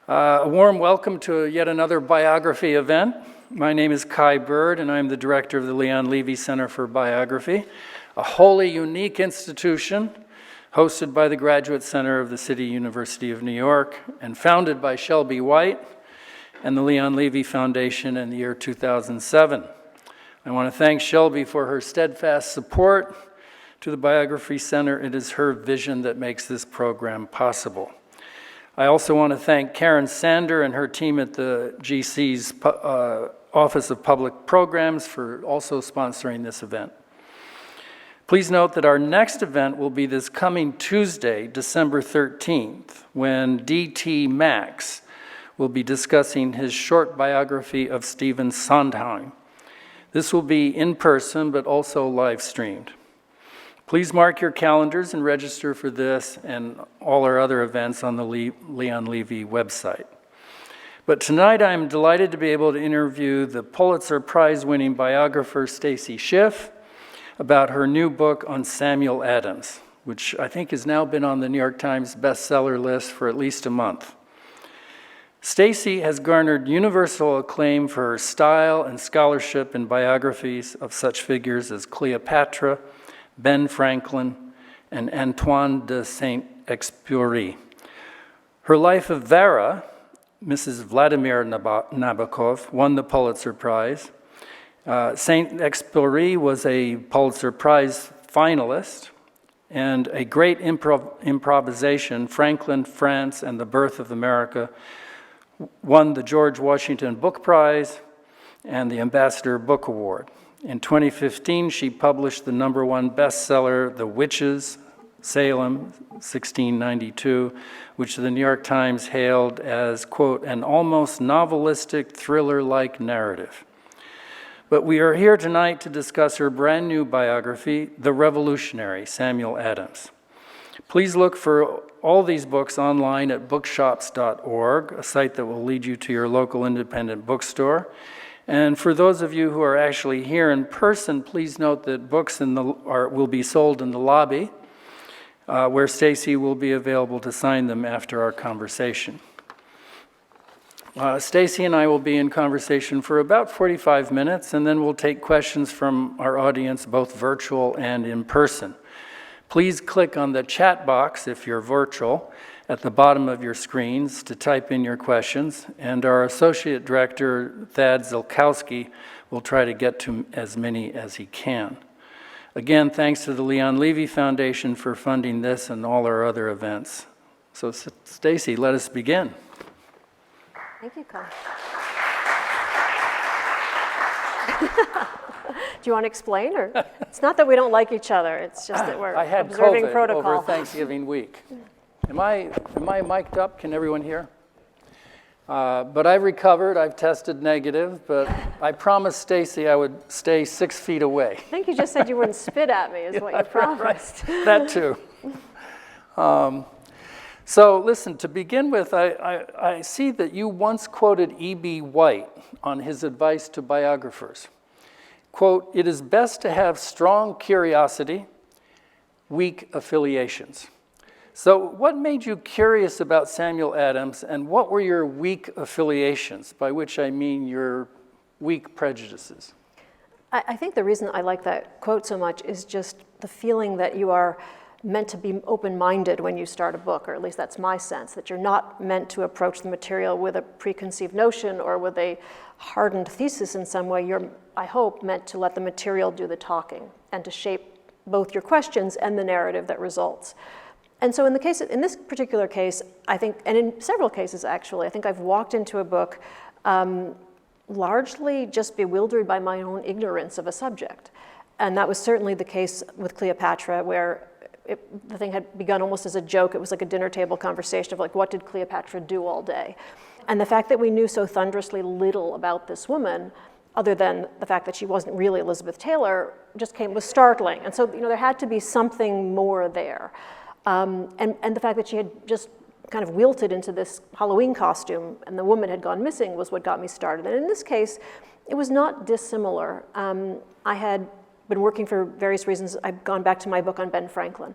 A warm welcome to yet another biography event. My name is Kai Bird, and I'm the director of the Leon Levy Center for Biography, a wholly unique institution hosted by the Graduate Center of the City University of New York and founded by Shelby White and the Leon Levy Foundation in the year 2007. I want to thank Shelby for her steadfast support to the Biography Center. It is her vision that makes this program possible. I also want to thank Karen Sander and her team at the GC's Office of Public Programs for also sponsoring this event. Please note that our next event will be this coming Tuesday, December 13th, when D.T. Max will be discussing his short biography of Stephen Sondheim. This will be in person, but also live streamed. Please mark your calendars and register for this and all our other events on the Leon Levy website. But tonight I'm delighted to be able to interview the Pulitzer Prize winning biographer Stacy Schiff about her new book on Samuel Adams, which I think has now been on the New York Times bestseller list for at least a month. Stacy has garnered universal acclaim for her style and scholarship in biographies of such figures as Cleopatra, Ben Franklin, and Antoine de Saint-Exupéry. Her life of Vera, Mrs. Vladimir Nabokov, won the Pulitzer Prize. Saint-Exupéry was a Pulitzer Prize finalist, and a great improvisation, Franklin, France, and the Birth of America, won the George Washington Book Prize and the Ambassador Book Award. In 2015, she published the #1 bestseller, The Witches, Salem, 1692, which the New York Times hailed as, quote, an almost novelistic thriller-like narrative. But we are here tonight to discuss her brand new biography, The Revolutionary, Samuel Adams. Please look for all these books online at bookshops.org, a site that will lead you to your local independent bookstore. And for those of you who are actually here in person, please note that books will be sold in the lobby, where Stacy will be available to sign them after our conversation. Stacy and I will be in conversation for about 45 minutes, and then we'll take questions from our audience, both virtual and in person. Please click on the chat box if you're virtual at the bottom of your screens to type in your questions, and our Associate Director, Thad Zilkowski, will try to get to as many as he can. Again, thanks to the Leon Levy Foundation for funding this and all our other events. So, Stacy, let us begin. Thank you, Kai. Do you want to explain, or it's not that we don't like each other, it's just that we're observing COVID protocol. over Thanksgiving week. Am I mic'd up? Can everyone hear? But I've recovered. I've tested negative, but I promised Stacy I would stay 6 feet away. I think you just said you wouldn't spit at me, is what you promised. Right. That too. So listen, to begin with, I see that you once quoted E.B. White on his advice to biographers. Quote, "It is best to have strong curiosity, weak affiliations." So what made you curious about Samuel Adams, and what were your weak affiliations, by which I mean your weak prejudices? I think the reason I like that quote so much is just the feeling that you are meant to be open-minded when you start a book, or at least that's my sense, that you're not meant to approach the material with a preconceived notion or with a hardened thesis in some way. You're, I hope, meant to let the material do the talking and to shape both your questions and the narrative that results. And so in this particular case, I think, and in several cases actually, I think I've walked into a book largely just bewildered by my own ignorance of a subject. And that was certainly the case with Cleopatra, where the thing had begun almost as a joke. It was like a dinner table conversation of like, what did Cleopatra do all day? And the fact that we knew so thunderously little about this woman, other than the fact that she wasn't really Elizabeth Taylor, was startling. And so, there had to be something more there. And the fact that she had just kind of wilted into this Halloween costume and the woman had gone missing was what got me started. And in this case, it was not dissimilar. I had been working for various reasons. I've gone back to my book on Ben Franklin,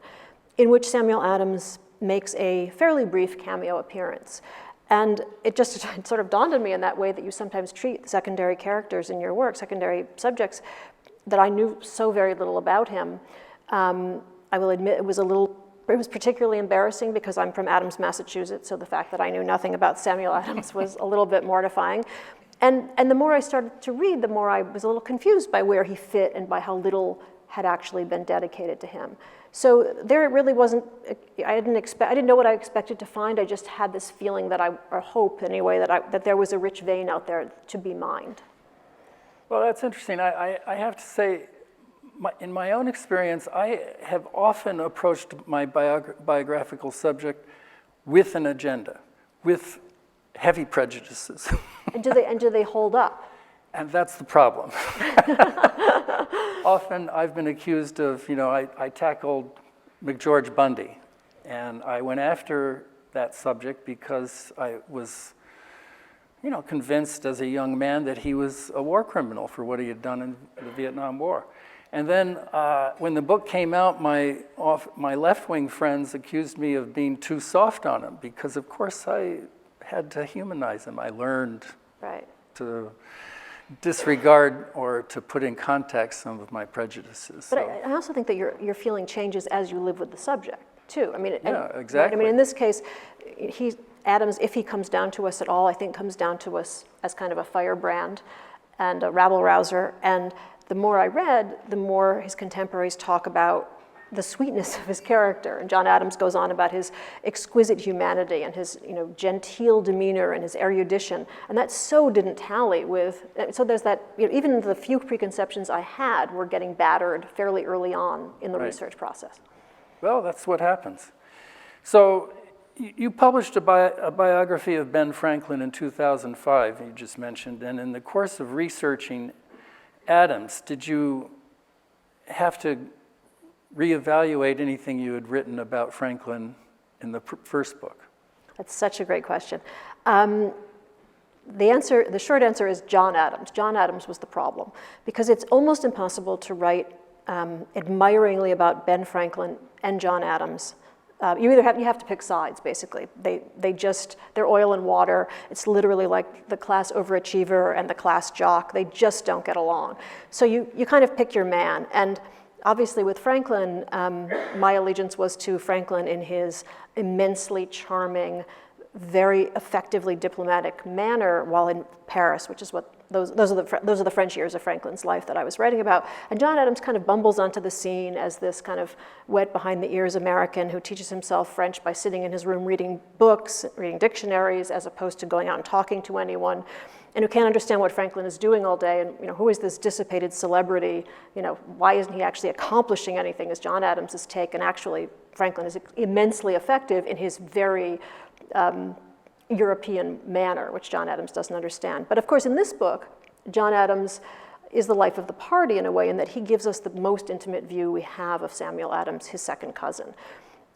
in which Samuel Adams makes a fairly brief cameo appearance. And it just it sort of dawned on me in that way that you sometimes treat secondary characters in your work, secondary subjects, that I knew so very little about him. I will admit it was particularly embarrassing because I'm from Adams, Massachusetts, so the fact that I knew nothing about Samuel Adams was a little bit mortifying. And the more I started to read, the more I was a little confused by where he fit and by how little had actually been dedicated to him. So there it really wasn't, I didn't know what I expected to find. I just had this feeling that or hope anyway, that there was a rich vein out there to be mined. Well, that's interesting. I have to say, in my own experience, I have often approached my biographical subject with an agenda, with heavy prejudices. And do they hold up? And that's the problem. Often I've been accused of, I tackled McGeorge Bundy, and I went after that subject because I was, convinced as a young man that he was a war criminal for what he had done in the Vietnam War. And then when the book came out, my left-wing friends accused me of being too soft on him because, of course, I had to humanize him. I learned to disregard or to put in context some of my prejudices. But I also think that your feeling changes as you live with the subject, too. I mean, yeah, exactly. I mean, in this case, Adams, if he comes down to us at all, I think comes down to us as kind of a firebrand and a rabble-rouser. And the more I read, the more his contemporaries talk about the sweetness of his character. And John Adams goes on about his exquisite humanity and his genteel demeanor and his erudition. And that so didn't tally with, so there's that, even the few preconceptions I had were getting battered fairly early on in the research process. Well, that's what happens. So you published a biography of Ben Franklin in 2005, you just mentioned, and in the course of researching Adams, did you have to reevaluate anything you had written about Franklin in the first book? That's such a great question. The short answer is John Adams. John Adams was the problem because it's almost impossible to write admiringly about Ben Franklin and John Adams. You have to pick sides, basically. They're oil and water. It's literally like the class overachiever and the class jock. They just don't get along. So you kind of pick your man. And obviously with Franklin, my allegiance was to Franklin in his immensely charming, very effectively diplomatic manner while in Paris, which is what those are the French years of Franklin's life that I was writing about. And John Adams kind of bumbles onto the scene as this kind of wet behind the ears American who teaches himself French by sitting in his room reading books, reading dictionaries, as opposed to going out and talking to anyone, and who can't understand what Franklin is doing all day, and who is this dissipated celebrity? Why isn't he actually accomplishing anything? Is John Adams' take, and actually Franklin is immensely effective in his very European manner, which John Adams doesn't understand. But of course, in this book, John Adams is the life of the party in a way in that he gives us the most intimate view we have of Samuel Adams, his second cousin.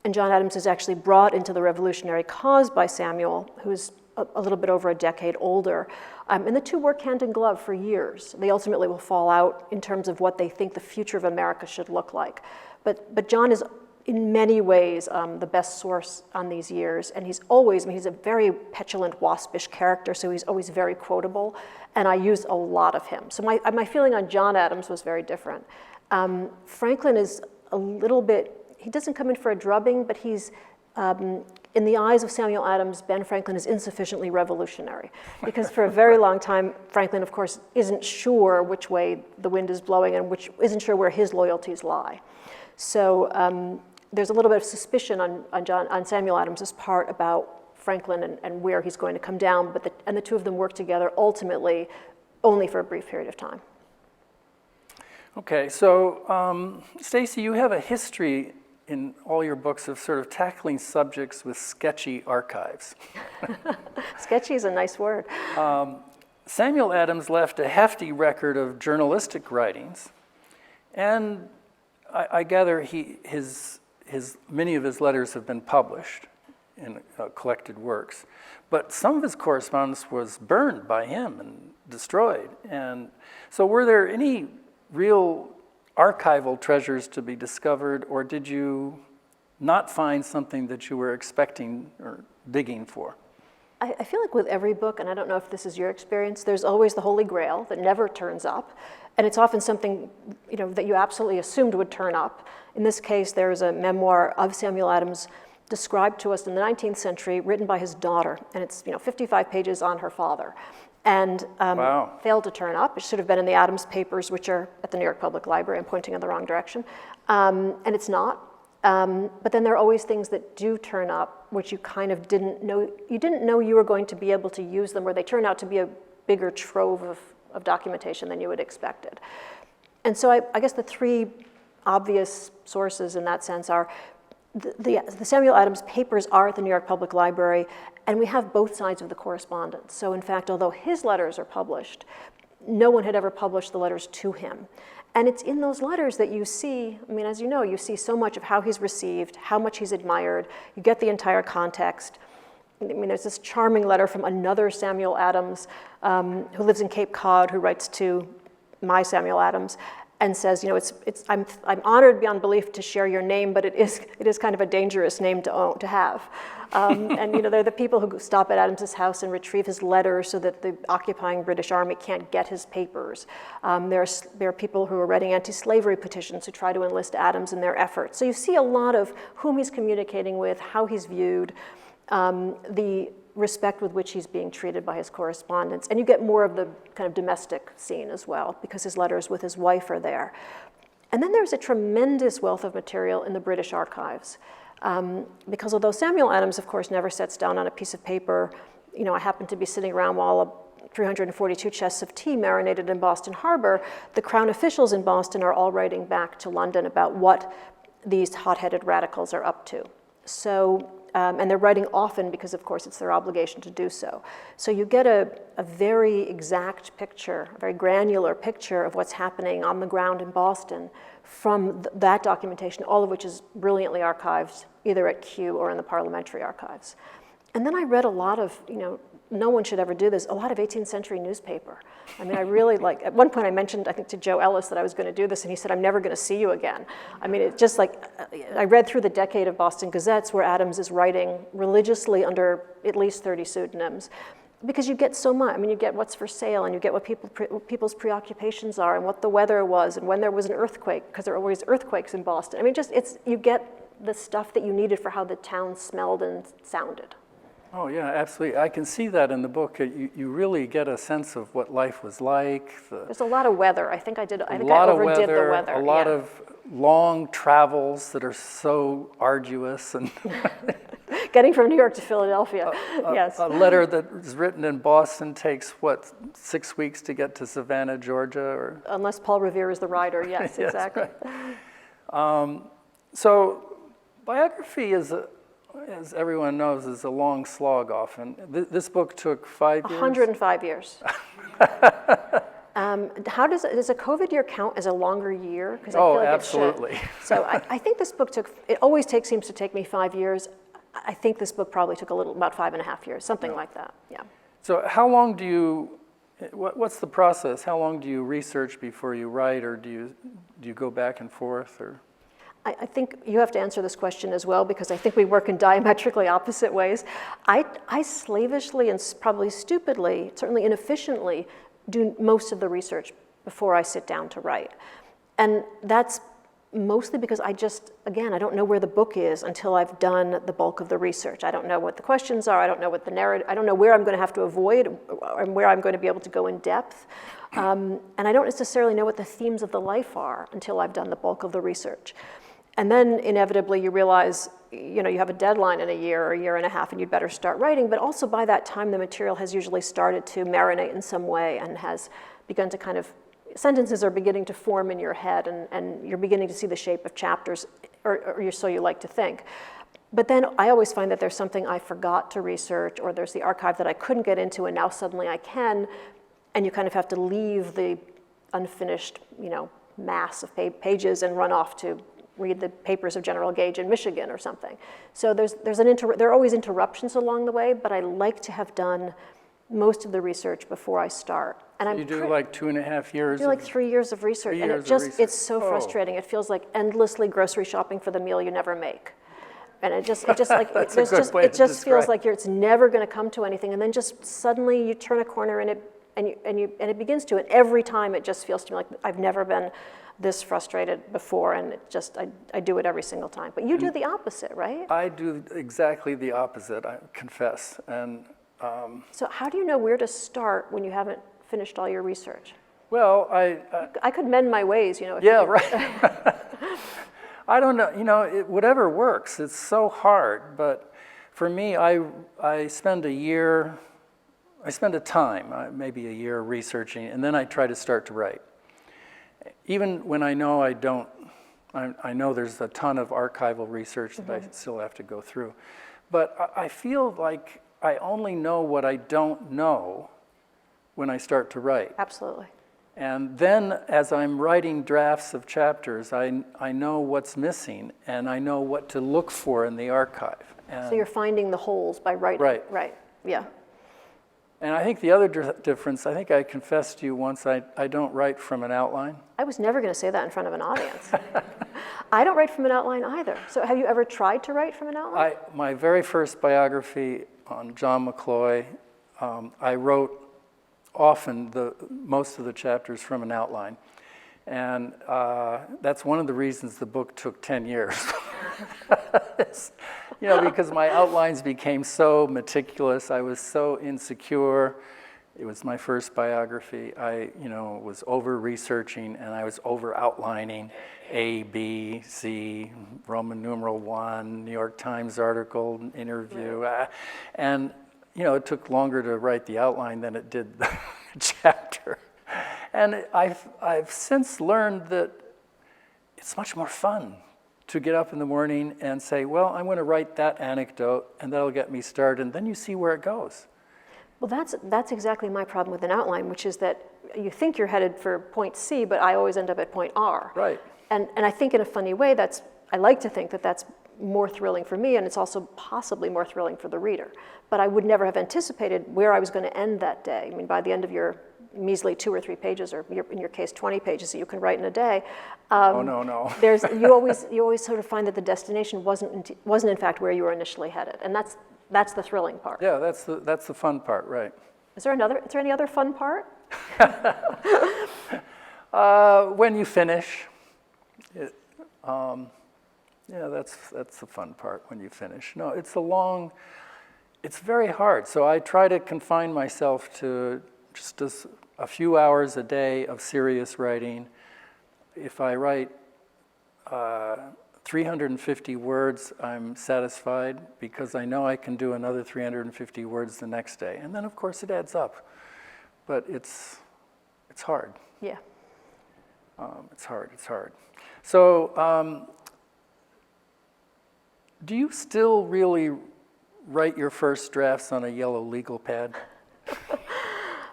And John Adams is actually brought into the revolutionary cause by Samuel, who's a little bit over a decade older. And the two work hand in glove for years. They ultimately will fall out in terms of what they think the future of America should look like. But John is in many ways the best source on these years. And he's a very petulant, waspish character, so he's always very quotable. And I use a lot of him. So my feeling on John Adams was very different. Franklin is a little bit, he doesn't come in for a drubbing, but he's, in the eyes of Samuel Adams, Ben Franklin is insufficiently revolutionary. Because for a very long time, Franklin, of course, isn't sure which way the wind is blowing and isn't sure where his loyalties lie. So there's a little bit of suspicion on Samuel Adams' part about Franklin and where he's going to come down, and the two of them work together ultimately only for a brief period of time. Okay, so Stacy, you have a history in all your books of sort of tackling subjects with sketchy archives. Sketchy is a nice word. Samuel Adams left a hefty record of journalistic writings, and I gather many of his letters have been published in collected works, but some of his correspondence was burned by him and destroyed. And so were there any real archival treasures to be discovered, or did you not find something that you were expecting or digging for? I feel like with every book, and I don't know if this is your experience, there's always the Holy Grail that never turns up. And it's often something, that you absolutely assumed would turn up. In this case, there is a memoir of Samuel Adams described to us in the 19th century, written by his daughter. And it's, 55 pages on her father. And Wow. failed to turn up. It should have been in the Adams papers, which are at the New York Public Library. I'm pointing in the wrong direction. And it's not. But then there are always things that do turn up, which you kind of didn't know. You didn't know you were going to be able to use them, or they turn out to be a bigger trove of documentation than you had expected. And so I guess the three obvious sources in that sense are the Samuel Adams papers are at the New York Public Library, and we have both sides of the correspondence. So in fact, although his letters are published, no one had ever published the letters to him. And it's in those letters that you see, as you know, you see so much of how he's received, how much he's admired. You get the entire context. There's this charming letter from another Samuel Adams who lives in Cape Cod, who writes to my Samuel Adams and says, I'm honored beyond belief to share your name, but it is kind of a dangerous name to have. And they're the people who stop at Adams's house and retrieve his letters so that the occupying British Army can't get his papers. There are people who are writing anti-slavery petitions who try to enlist Adams in their efforts. So you see a lot of whom he's communicating with, how he's viewed, the respect with which he's being treated by his correspondents. And you get more of the kind of domestic scene as well, because his letters with his wife are there. And then there's a tremendous wealth of material in the British archives. Because although Samuel Adams, of course, never sets down on a piece of paper, I happen to be sitting around while 342 chests of tea marinated in Boston Harbor, the Crown officials in Boston are all writing back to London about what these hot-headed radicals are up to. So, and they're writing often because, of course, it's their obligation to do so. So you get a very exact picture, a very granular picture of what's happening on the ground in Boston from that documentation, all of which is brilliantly archived, either at Kew or in the parliamentary archives. And then I read a lot of, no one should ever do this, a lot of 18th century newspaper. I really at one point I mentioned, I think to Joe Ellis that I was going to do this, and he said, I'm never going to see you again. It's just I read through the decade of Boston Gazettes where Adams is writing religiously under at least 30 pseudonyms, because you get so much. You get what's for sale, and you get what people's preoccupations are, and what the weather was, and when there was an earthquake, because there are always earthquakes in Boston. You get the stuff that you needed for how the town smelled and sounded. Oh yeah, absolutely. I can see that in the book. You really get a sense of what life was like. There's a lot of weather. I think I overdid the weather. A lot of long travels that are so arduous, and getting from New York to Philadelphia. Yes. A letter that is written in Boston takes 6 weeks to get to Savannah, Georgia, or unless Paul Revere is the writer. Yes, yes, exactly. Right. So biography is as everyone knows, is a long slog often. This book took 5 years? 105 years. Does a COVID year count as a longer year? I feel like absolutely. It should. So I think this book it always seems to take me 5 years. I think this book probably took about 5.5 years, something like that, yeah. So how long what's the process? How long do you research before you write, or do you go back and forth, or? I think you have to answer this question as well, because I think we work in diametrically opposite ways. I slavishly and probably stupidly, certainly inefficiently, do most of the research before I sit down to write. And that's mostly because I don't know where the book is until I've done the bulk of the research. I don't know what the questions are, I don't know what the narrative, I don't know where I'm going to have to avoid and where I'm going to be able to go in depth. And I don't necessarily know what the themes of the life are until I've done the bulk of the research. And then inevitably you realize, you have a deadline in a year or a year and a half, and you'd better start writing. But also by that time, the material has usually started to marinate in some way and has begun to sentences are beginning to form in your head, and you're beginning to see the shape of chapters, or so you like to think. But then I always find that there's something I forgot to research, or there's the archive that I couldn't get into, and now suddenly I can, and you kind of have to leave the unfinished, mass of pages and run off to read the papers of General Gage in Michigan or something. So there are always interruptions along the way, but I like to have done most of the research before I start. And you do like 2.5 years? I do like 3 years of research, and it's so frustrating. It feels like endlessly grocery shopping for the meal you never make. And it just like That's a good way it to just feels describe. like it's never going to come to anything, and then just suddenly you turn a corner and it begins to. And every time it just feels to me like I've never been this frustrated before, and it just I do it every single time. But you do the opposite, right? I do exactly the opposite, I confess. And So how do you know where to start when you haven't finished all your research? well, I could mend my ways, you know. If yeah, you right. I don't know, whatever works. It's so hard, but for me, I spend a time, maybe a year researching, and then I try to start to write. Even when I know I know there's a ton of archival research that I still have to go through. But I feel like I only know what I don't know when I start to write. Absolutely. And then as I'm writing drafts of chapters, I know what's missing, and I know what to look for in the archive. And, So you're finding the holes by writing. Right. Yeah. and I think the other difference, I think I confessed to you once, I don't write from an outline. I was never going to say that in front of an audience. I don't write from an outline either. So have you ever tried to write from an outline? My very first biography on John McCloy, I wrote often most of the chapters from an outline. And that's one of the reasons the book took 10 years. Because my outlines became so meticulous. I was so insecure. It was my first biography. I, was over-researching, and I was over-outlining A, B, C, Roman numeral 1, New York Times article, interview. And, it took longer to write the outline than it did the chapter. And I've since learned that it's much more fun to get up in the morning and say, well, I'm going to write that anecdote, and that'll get me started, and then you see where it goes. Well, that's exactly my problem with an outline, which is that you think you're headed for point C, but I always end up at point R. Right. And I think in a funny way, I like to think that that's more thrilling for me, and it's also possibly more thrilling for the reader. But I would never have anticipated where I was going to end that day. I mean, by the end of your measly 2 or 3 pages, or in your case, 20 pages that you can write in a day. Oh, no. You always sort of find that the destination wasn't in fact where you were initially headed, and that's the thrilling part. Yeah, that's the fun part, right. Is there any other fun part? When you finish, that's the fun part, when you finish. No, it's very hard. So I try to confine myself to just a few hours a day of serious writing. If I write 350 words, I'm satisfied, because I know I can do another 350 words the next day. And then, of course, it adds up. But it's hard. Yeah. It's hard. So do you still really write your first drafts on a yellow legal pad?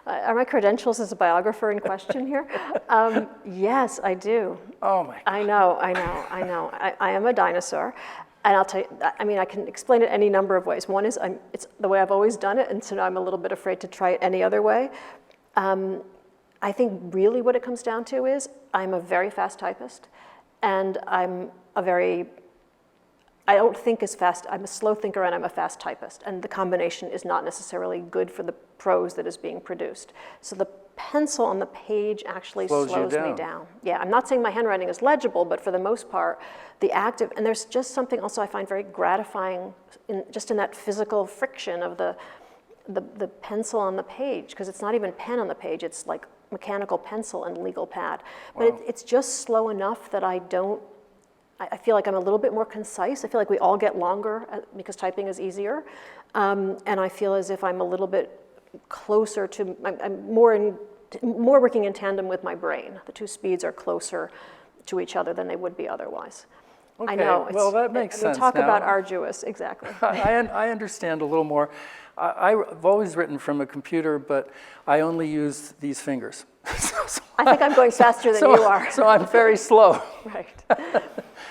Are my credentials as a biographer in question here? Yes, I do. Oh my God. I know. I am a dinosaur. And I'll tell you, I can explain it any number of ways. One is it's the way I've always done it, and so now I'm a little bit afraid to try it any other way. I think really what it comes down to is I'm a very fast typist, and I don't think as fast. I'm a slow thinker and I'm a fast typist, and the combination is not necessarily good for the prose that is being produced. So the pencil on the page actually slows me down. Yeah, I'm not saying my handwriting is legible, but for the most part, the active, and there's just something also I find very gratifying in that physical friction of the pencil on the page, because it's not even pen on the page, it's like mechanical pencil and legal pad. But Wow. it's just slow enough that I feel like I'm a little bit more concise. I feel like we all get longer because typing is easier. And I feel as if I'm a little bit closer to, I'm more working in tandem with my brain. The two speeds are closer to each other than they would be otherwise. Okay, I know. well, that makes sense. Talk now. about arduous, exactly. I understand a little more. I've always written from a computer, but I only use these fingers. I think I'm going faster than you are. So I'm very slow. Right.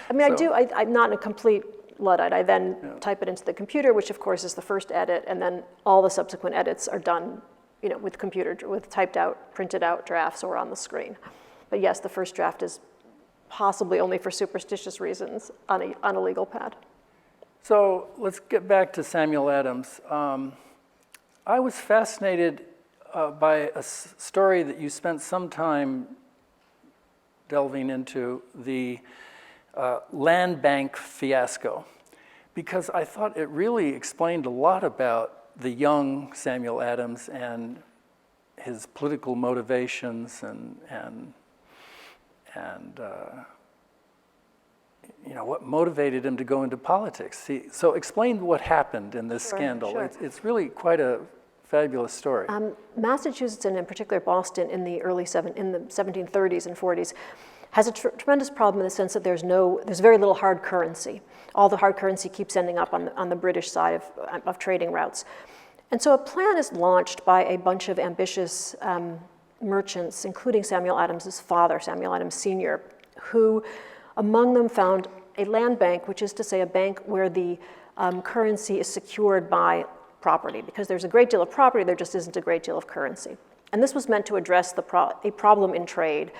I'm not a complete Luddite. I then type it into the computer, which of course is the first edit, and then all the subsequent edits are done, with typed out, printed out drafts or on the screen. But yes, the first draft is possibly only for superstitious reasons on a legal pad. So let's get back to Samuel Adams. I was fascinated by a story that you spent some time delving into, the land bank fiasco, because I thought it really explained a lot about the young Samuel Adams and his political motivations and what motivated him to go into politics. So explain what happened in this scandal. Sure. It's really quite a fabulous story. Massachusetts, and in particular Boston, in the 1730s and 40s, has a tremendous problem in the sense that there's very little hard currency. All the hard currency keeps ending up on the British side of trading routes. And so a plan is launched by a bunch of ambitious merchants, including Samuel Adams's father, Samuel Adams Sr., who among them found a land bank, which is to say a bank where the currency is secured by property. Because there's a great deal of property, there just isn't a great deal of currency. And this was meant to address a problem in trade.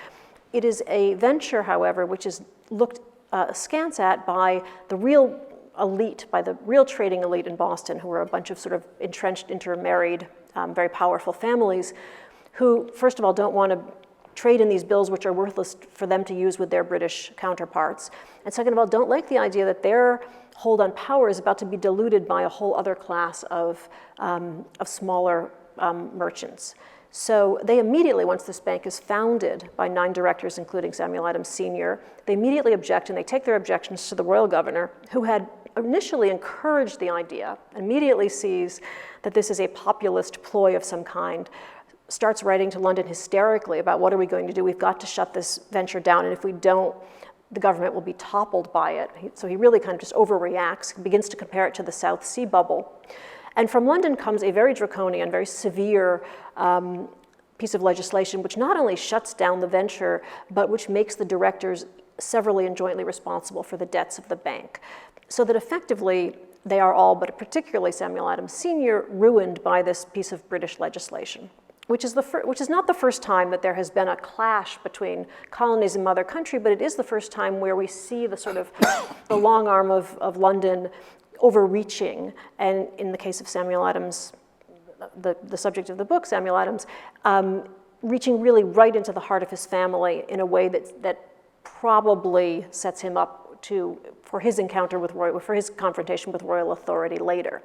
It is a venture, however, which is looked askance at by the real elite, by the real trading elite in Boston, who were a bunch of sort of entrenched, intermarried, very powerful families, who, first of all, don't want to trade in these bills which are worthless for them to use with their British counterparts. And second of all, don't like the idea that their hold on power is about to be diluted by a whole other class of smaller merchants. So they immediately, once this bank is founded by 9 directors, including Samuel Adams Sr., they immediately object, and they take their objections to the royal governor, who had initially encouraged the idea, immediately sees that this is a populist ploy of some kind, starts writing to London hysterically about what are we going to do? We've got to shut this venture down, and if we don't, the government will be toppled by it. So he really kind of just overreacts, begins to compare it to the South Sea bubble. And from London comes a very draconian, very severe piece of legislation which not only shuts down the venture, but which makes the directors severally and jointly responsible for the debts of the bank. So that effectively they are all, but particularly Samuel Adams Sr., ruined by this piece of British legislation, which is not the first time that there has been a clash between colonies and mother country, but it is the first time where we see the sort of the long arm of London overreaching, and in the case of Samuel Adams, the subject of the book, Samuel Adams, reaching really right into the heart of his family in a way that probably sets him up for his encounter for his confrontation with royal authority later.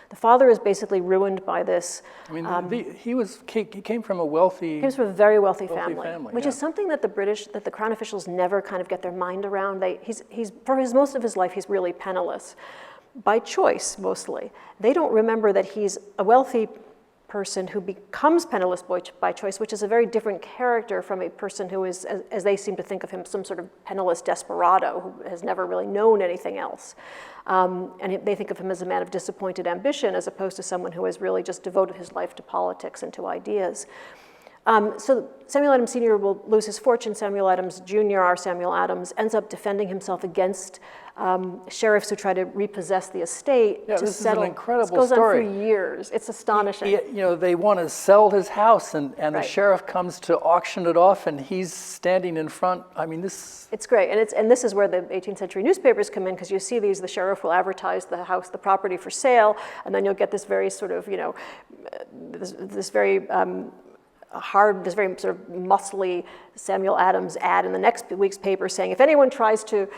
The father is basically ruined by this. I mean, he came from a wealthy. He was from a very wealthy family, which yeah. is something that the crown officials never kind of get their mind around. For most of his life, he's really penniless, by choice mostly. They don't remember that he's a wealthy person who becomes penniless by choice, which is a very different character from a person who is, as they seem to think of him, some sort of penniless desperado who has never really known anything else. And they think of him as a man of disappointed ambition as opposed to someone who has really just devoted his life to politics and to ideas. So Samuel Adams Sr. will lose his fortune. Samuel Adams Jr., our Samuel Adams, ends up defending himself against sheriffs who try to repossess the estate to this settle. Is an incredible this goes story. on for years. It's astonishing. They want to sell his house, and the Right. sheriff comes to auction it off, and he's standing in front. I mean, this. It's great, and this is where the 18th century newspapers come in, because you see the sheriff will advertise the house, the property for sale, and then you'll get this very sort of, this very this very sort of muscly Samuel Adams ad in the next week's paper saying, if anyone tries to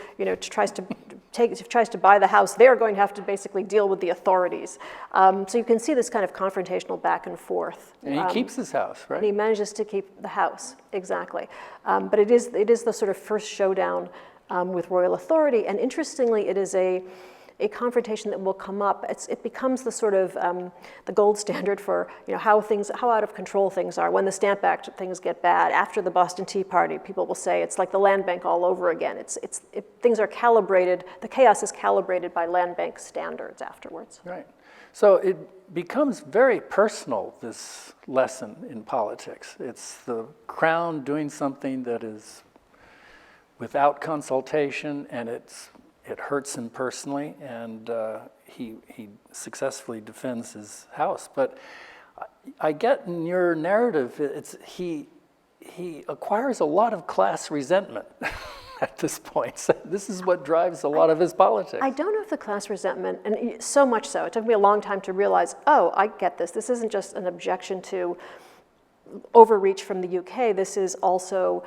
buy the house, they're going to have to basically deal with the authorities. So you can see this kind of confrontational back and forth. And he keeps his house, right? And he manages to keep the house, exactly. But it is the sort of first showdown with royal authority, and interestingly, it is a confrontation that will come up. It becomes the sort of the gold standard for how out of control things are. When the Stamp Act things get bad, after the Boston Tea Party, people will say it's like the land bank all over again. Things are calibrated. The chaos is calibrated by land bank standards afterwards. Right. So it becomes very personal, this lesson in politics. It's the crown doing something that is without consultation, and it hurts him personally, and he successfully defends his house. But I get in your narrative, he acquires a lot of class resentment at this point. So this is what drives a lot of his politics. I don't know if the class resentment, and so much so, it took me a long time to realize, oh, I get this. This isn't just an objection to overreach from the UK. This is also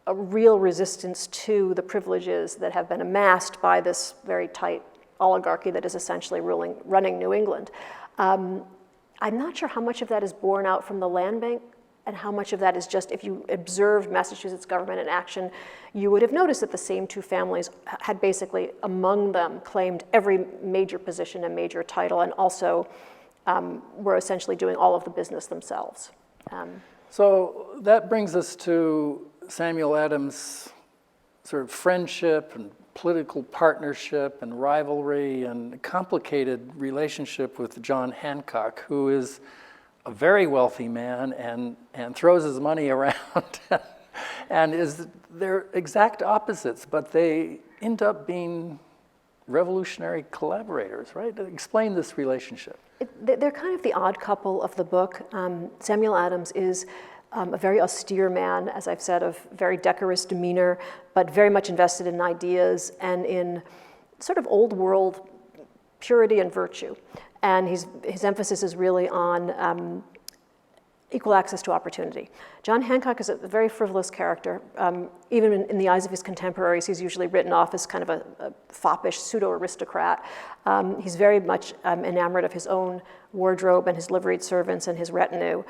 a real resistance to the privileges that have been amassed by this very tight oligarchy that is essentially running New England. I'm not sure how much of that is borne out from the land bank and how much of that is just, if you observed Massachusetts government in action, you would have noticed that the same two families had basically, among them, claimed every major position and major title, and also were essentially doing all of the business themselves. So that brings us to Samuel Adams' sort of friendship and political partnership and rivalry and complicated relationship with John Hancock, who is a very wealthy man and throws his money around and they're exact opposites, but they end up being revolutionary collaborators, right? Explain this relationship. They're kind of the odd couple of the book. Samuel Adams is a very austere man, as I've said, of very decorous demeanor, but very much invested in ideas and in sort of old world purity and virtue. And his emphasis is really on equal access to opportunity. John Hancock is a very frivolous character. Even in the eyes of his contemporaries, he's usually written off as kind of a foppish pseudo-aristocrat. He's very much enamored of his own wardrobe and his liveried servants and his retinue.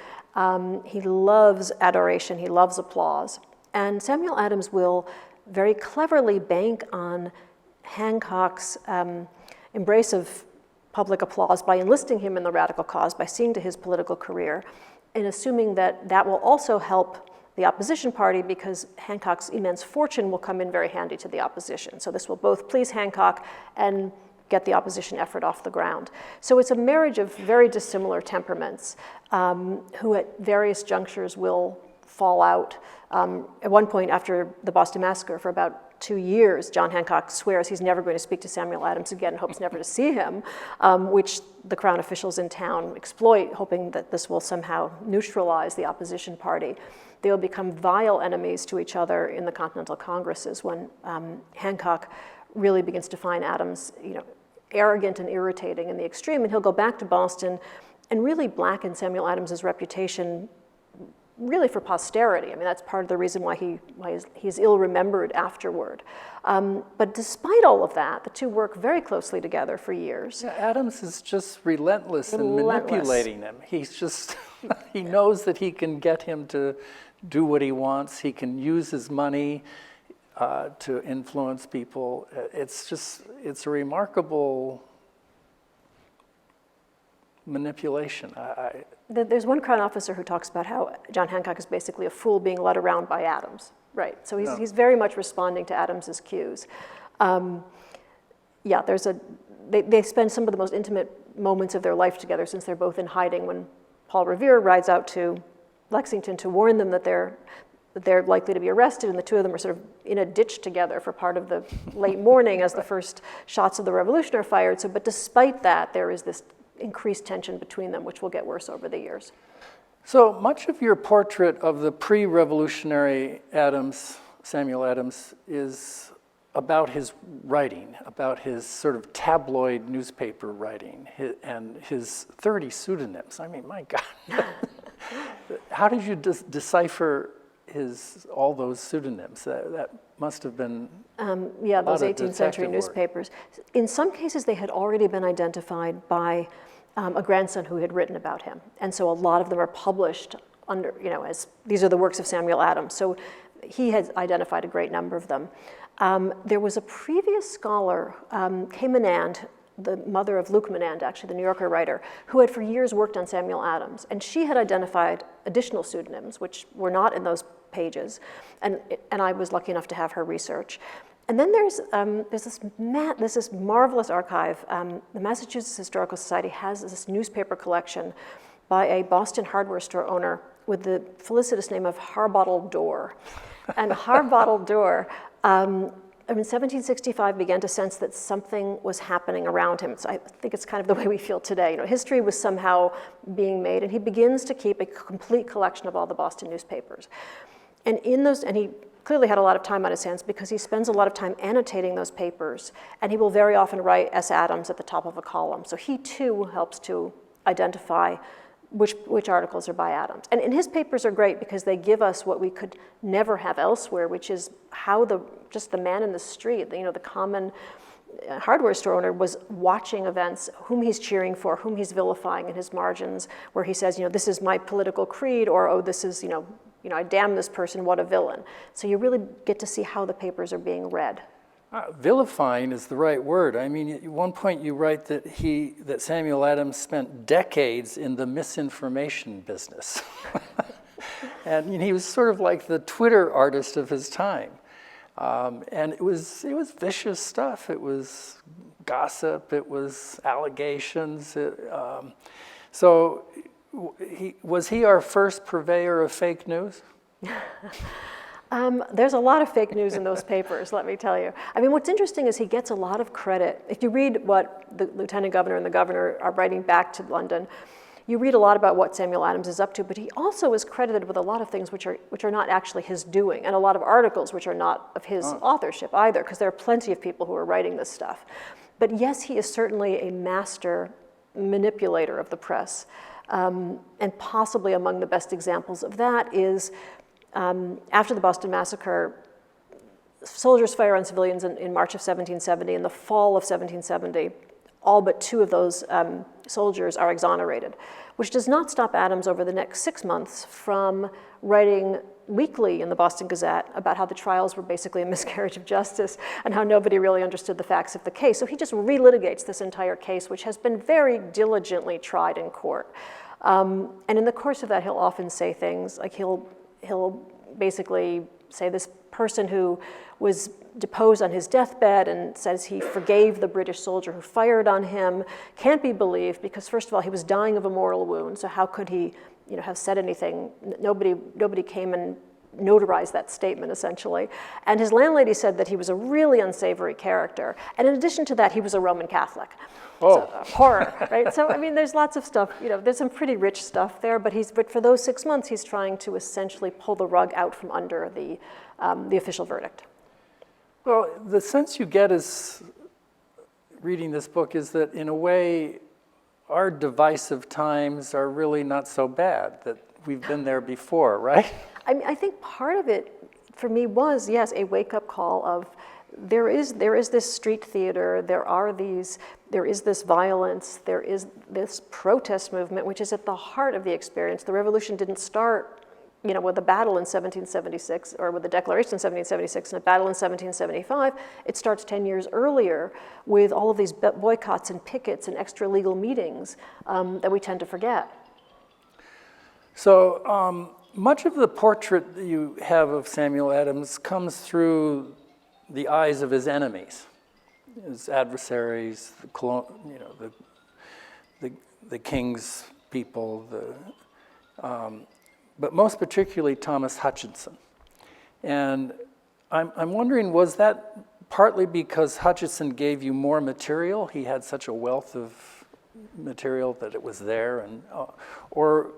He loves adoration, he loves applause. And Samuel Adams will very cleverly bank on Hancock's embrace of public applause by enlisting him in the radical cause, by seeing to his political career, and assuming that that will also help the opposition party because Hancock's immense fortune will come in very handy to the opposition. So this will both please Hancock and get the opposition effort off the ground. So it's a marriage of very dissimilar temperaments who at various junctures will fall out. At one point after the Boston Massacre, for about 2 years, John Hancock swears he's never going to speak to Samuel Adams again and hopes never to see him, which the Crown officials in town exploit, hoping that this will somehow neutralize the opposition party. They will become vile enemies to each other in the Continental Congresses when Hancock really begins to find Adams, arrogant and irritating in the extreme, and he'll go back to Boston and really blacken Samuel Adams's reputation really for posterity. I mean, that's part of the reason why he's ill-remembered afterward. But despite all of that, the two work very closely together for years. Yeah, Adams is just relentless in manipulating him. He's just, he knows that he can get him to do what he wants. He can use his money to influence people. It's a remarkable manipulation. There's one Crown officer who talks about how John Hancock is basically a fool being led around by Adams, right? So he's very much responding to Adams's cues. They spend some of the most intimate moments of their life together since they're both in hiding when Paul Revere rides out to Lexington to warn them that they're likely to be arrested, and the two of them are sort of in a ditch together for part of the late morning as the first shots of the revolution are fired. So, but despite that, there is this increased tension between them, which will get worse over the years. So much of your portrait of the pre-revolutionary Adams, Samuel Adams, is about his writing, about his sort of tabloid newspaper writing, and his 30 pseudonyms. I mean, my God. How did you decipher all those pseudonyms? That must have been those 18th century newspapers. In some cases, they had already been identified by a grandson who had written about him. And so a lot of them are published under, as these are the works of Samuel Adams. So he has identified a great number of them. There was a previous scholar, Kay Menand, the mother of Luke Menand, actually the New Yorker writer, who had for years worked on Samuel Adams. And she had identified additional pseudonyms, which were not in those pages. And I was lucky enough to have her research. And then there's this marvelous archive. The Massachusetts Historical Society has this newspaper collection by a Boston hardware store owner with the felicitous name of Harbottle Door. And Harbottle Door, in 1765 began to sense that something was happening around him. So I think it's kind of the way we feel today. History was somehow being made, and he begins to keep a complete collection of all the Boston newspapers. And in those, and he clearly had a lot of time on his hands because he spends a lot of time annotating those papers, and he will very often write S. Adams at the top of a column. So he too helps to identify which articles are by Adams. And his papers are great because they give us what we could never have elsewhere, which is how just the man in the street, the common hardware store owner was watching events, whom he's cheering for, whom he's vilifying in his margins, where he says, this is my political creed, or, oh, this is, I damn this person, what a villain. So you really get to see how the papers are being read. Vilifying is the right word. I mean, at one point you write that Samuel Adams spent decades in the misinformation business. And he was sort of like the Twitter artist of his time. And it was vicious stuff. It was gossip. It was allegations. So was he our first purveyor of fake news? There's a lot of fake news in those papers, let me tell you. I mean, what's interesting is he gets a lot of credit. If you read what the lieutenant governor and the governor are writing back to London, you read a lot about what Samuel Adams is up to, but he also is credited with a lot of things which are not actually his doing, and a lot of articles which are not of his authorship either, because there are plenty of people who are writing this stuff. But yes, he is certainly a master manipulator of the press, and possibly among the best examples of that is after the Boston Massacre, soldiers fire on civilians in March of 1770. In the fall of 1770, all but 2 of those soldiers are exonerated, which does not stop Adams over the next 6 months from writing weekly in the Boston Gazette about how the trials were basically a miscarriage of justice and how nobody really understood the facts of the case. So he just relitigates this entire case, which has been very diligently tried in court. And in the course of that, he'll often say things like he'll basically say this person who was deposed on his deathbed and says he forgave the British soldier who fired on him can't be believed because, first of all, he was dying of a mortal wound, so how could he have said anything? Nobody came and notarized that statement, essentially. And his landlady said that he was a really unsavory character. And in addition to that, he was a Roman Catholic. Oh. So, horror, right? So, I mean, there's lots of stuff, there's some pretty rich stuff there, but for those 6 months, he's trying to essentially pull the rug out from under the official verdict. Well, the sense you get is, reading this book, is that in a way, our divisive times are really not so bad, that we've been there before, right? I mean, I think part of it, for me, was, yes, a wake-up call of there is this street theater, there is this violence, there is this protest movement, which is at the heart of the experience. The revolution didn't start, with the battle in 1776, or with the Declaration in 1776 and a battle in 1775. It starts 10 years earlier with all of these boycotts and pickets and extra legal meetings that we tend to forget. So much of the portrait that you have of Samuel Adams comes through the eyes of his enemies, his adversaries, the king's people, but most particularly Thomas Hutchinson. And I'm wondering, was that partly because Hutchinson gave you more material? He had such a wealth of material that it was there, or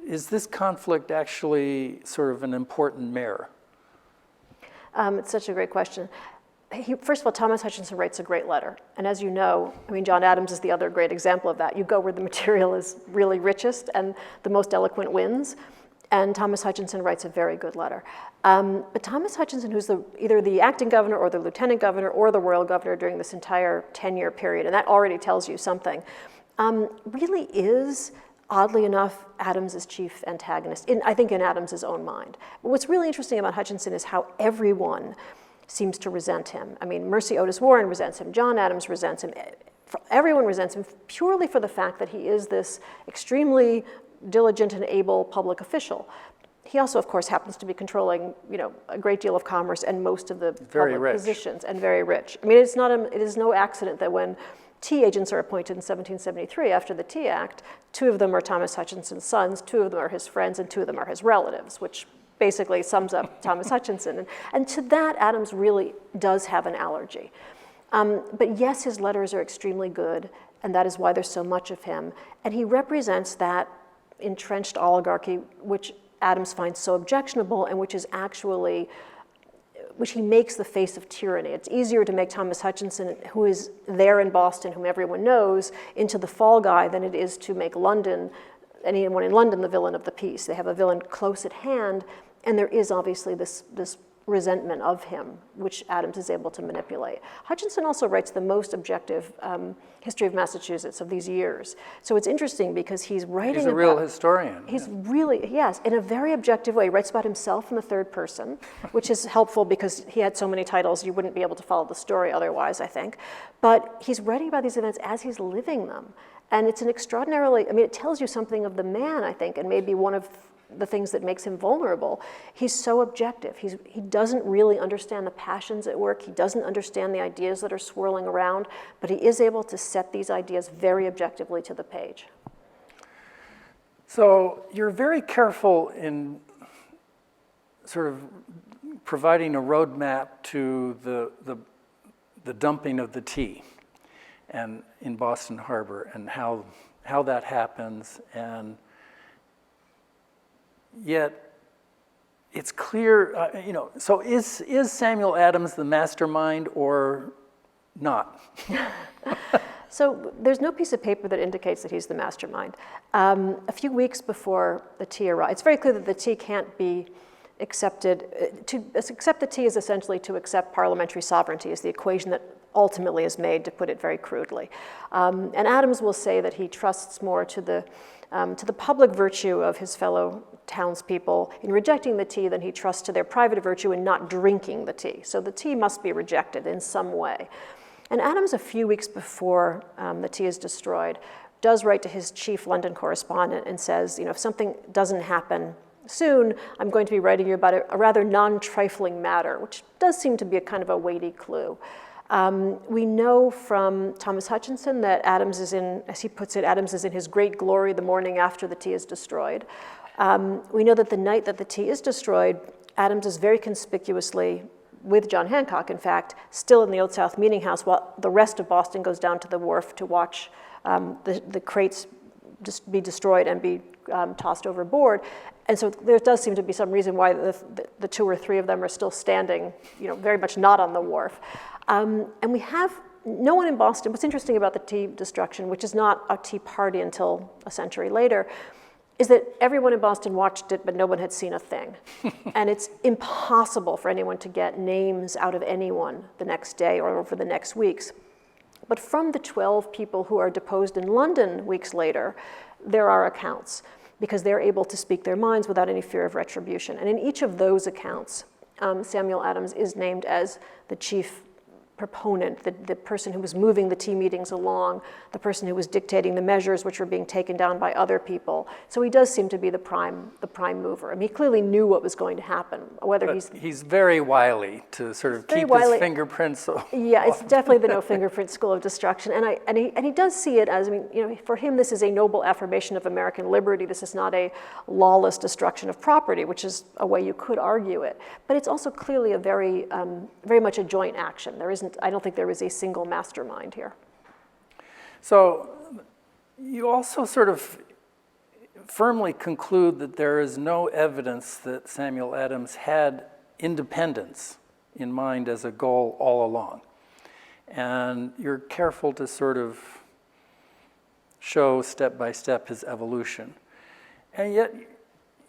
is this conflict actually sort of an important mirror? It's such a great question. First of all, Thomas Hutchinson writes a great letter. And as you know, John Adams is the other great example of that. You go where the material is really richest and the most eloquent wins. And Thomas Hutchinson writes a very good letter. But Thomas Hutchinson, who's either the acting governor or the lieutenant governor or the royal governor during this entire 10-year period, and that already tells you something, really is, oddly enough, Adams's chief antagonist, I think in Adams's own mind. But what's really interesting about Hutchinson is how everyone seems to resent him. Mercy Otis Warren resents him, John Adams resents him, everyone resents him purely for the fact that he is this extremely diligent and able public official. He also, of course, happens to be controlling, a great deal of commerce and most of the public positions, and very rich. It is no accident that when tea agents are appointed in 1773 after the Tea Act, 2 of them are Thomas Hutchinson's sons, 2 of them are his friends, and 2 of them are his relatives, which basically sums up Thomas Hutchinson. And to that, Adams really does have an allergy. But yes, his letters are extremely good, and that is why there's so much of him. And he represents that entrenched oligarchy, which Adams finds so objectionable and which is actually which he makes the face of tyranny. It's easier to make Thomas Hutchinson, who is there in Boston, whom everyone knows, into the fall guy than it is to make London, anyone in London, the villain of the piece. They have a villain close at hand, and there is obviously this resentment of him, which Adams is able to manipulate. Hutchinson also writes the most objective history of Massachusetts of these years. So it's interesting because he's writing He's a real historian. He's really, yes, in a very objective way. He writes about himself in the third person, which is helpful because he had so many titles, you wouldn't be able to follow the story otherwise, I think. But he's writing about these events as he's living them. And it's an extraordinarily, I mean, it tells you something of the man, I think, and maybe one of the things that makes him vulnerable. He's so objective. He doesn't really understand the passions at work. He doesn't understand the ideas that are swirling around, but he is able to set these ideas very objectively to the page. So you're very careful in sort of providing a roadmap to the dumping of the tea and in Boston Harbor and how that happens, and yet it's clear, so is Samuel Adams the mastermind or not? So there's no piece of paper that indicates that he's the mastermind. A few weeks before the tea arrives, it's very clear that the tea can't be accepted. To accept the tea is essentially to accept parliamentary sovereignty, is the equation that ultimately is made, to put it very crudely. And Adams will say that he trusts more to the public virtue of his fellow townspeople in rejecting the tea than he trusts to their private virtue in not drinking the tea. So the tea must be rejected in some way. And Adams, a few weeks before the tea is destroyed, does write to his chief London correspondent and says, if something doesn't happen soon, I'm going to be writing you about a rather non-trifling matter, which does seem to be a kind of a weighty clue. We know from Thomas Hutchinson that Adams is in, as he puts it, Adams is in his great glory the morning after the tea is destroyed. We know that the night that the tea is destroyed, Adams is very conspicuously, with John Hancock, in fact, still in the Old South Meeting House while the rest of Boston goes down to the wharf to watch the crates just be destroyed and be tossed overboard. And so there does seem to be some reason why the two or three of them are still standing, very much not on the wharf. And we have no one in Boston. What's interesting about the tea destruction, which is not a tea party until a century later, is that everyone in Boston watched it, but no one had seen a thing. And it's impossible for anyone to get names out of anyone the next day or over the next weeks. But from the 12 people who are deposed in London weeks later, there are accounts, because they're able to speak their minds without any fear of retribution. And in each of those accounts, Samuel Adams is named as the chief proponent, the person who was moving the tea meetings along, the person who was dictating the measures which were being taken down by other people. So he does seem to be the prime mover. I mean, he clearly knew what was going to happen. Whether he's very wily to sort of keep his fingerprints. Yeah, it's definitely the no fingerprint school of destruction, and he does see it as, for him this is a noble affirmation of American liberty. This is not a lawless destruction of property, which is a way you could argue it. But it's also clearly a very much a joint action. I don't think there is a single mastermind here. So you also sort of firmly conclude that there is no evidence that Samuel Adams had independence in mind as a goal all along. And you're careful to sort of show step by step his evolution. And yet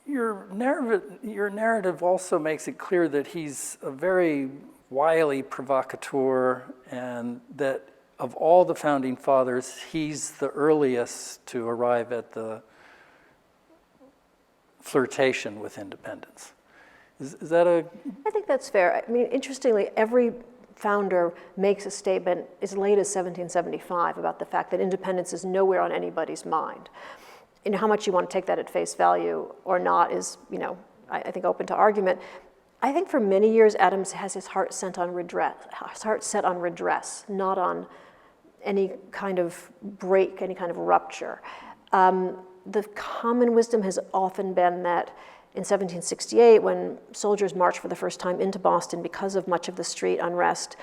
your narrative also makes it clear that he's a very wily provocateur, and that of all the founding fathers, he's the earliest to arrive at the flirtation with independence. Is that I think that's fair. I mean, interestingly, every founder makes a statement as late as 1775 about the fact that independence is nowhere on anybody's mind. How much you want to take that at face value or not is, I think open to argument. I think for many years, Adams has his heart set on redress, not on any kind of break, any kind of rupture. The common wisdom has often been that in 1768, when soldiers marched for the first time into Boston because of much of the street unrest,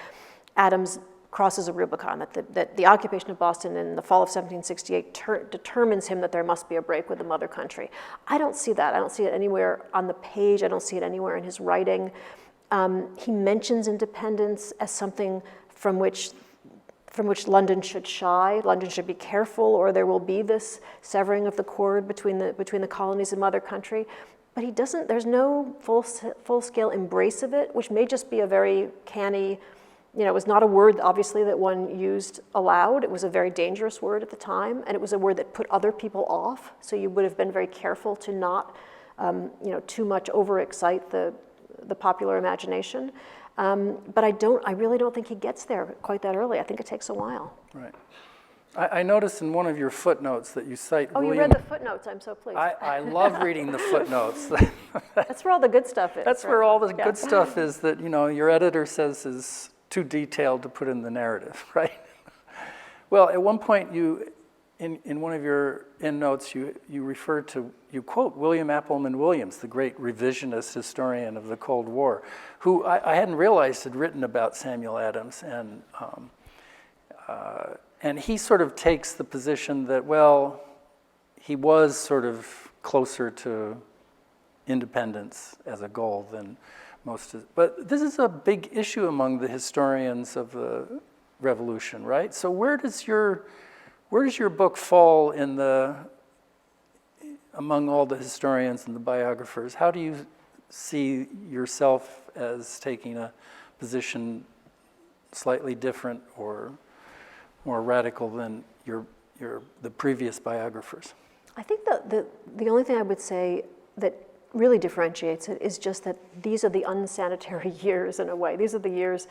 Adams crosses a Rubicon, that the occupation of Boston in the fall of 1768 determines him that there must be a break with the mother country. I don't see that. I don't see it anywhere on the page. I don't see it anywhere in his writing. He mentions independence as something from which London should shy. London should be careful, or there will be this severing of the cord between the colonies and mother country. But he doesn't. There's no full-scale embrace of it, which may just be a very canny. It was not a word, obviously, that one used aloud. It was a very dangerous word at the time, and it was a word that put other people off. So you would have been very careful to not, too much overexcite the popular imagination. But I really don't think he gets there quite that early. I think it takes a while. Right. I noticed in one of your footnotes that you cite William. You read the footnotes. I'm so pleased. I love reading the footnotes. That's where all the good stuff is. That's right? Where all the good stuff is that, your editor says is too detailed to put in the narrative, right? Well, at one point in one of your endnotes, you quote William Appleman Williams, the great revisionist historian of the Cold War, who I hadn't realized had written about Samuel Adams, and he sort of takes the position that, well, he was sort of closer to independence as a goal than most of, but this is a big issue among the historians of the Revolution, right? So where does your book fall among all the historians and the biographers? How do you see yourself as taking a position slightly different or more radical than the previous biographers? I think the only thing I would say that really differentiates it is just that these are the unsanitary years in a way. These are the years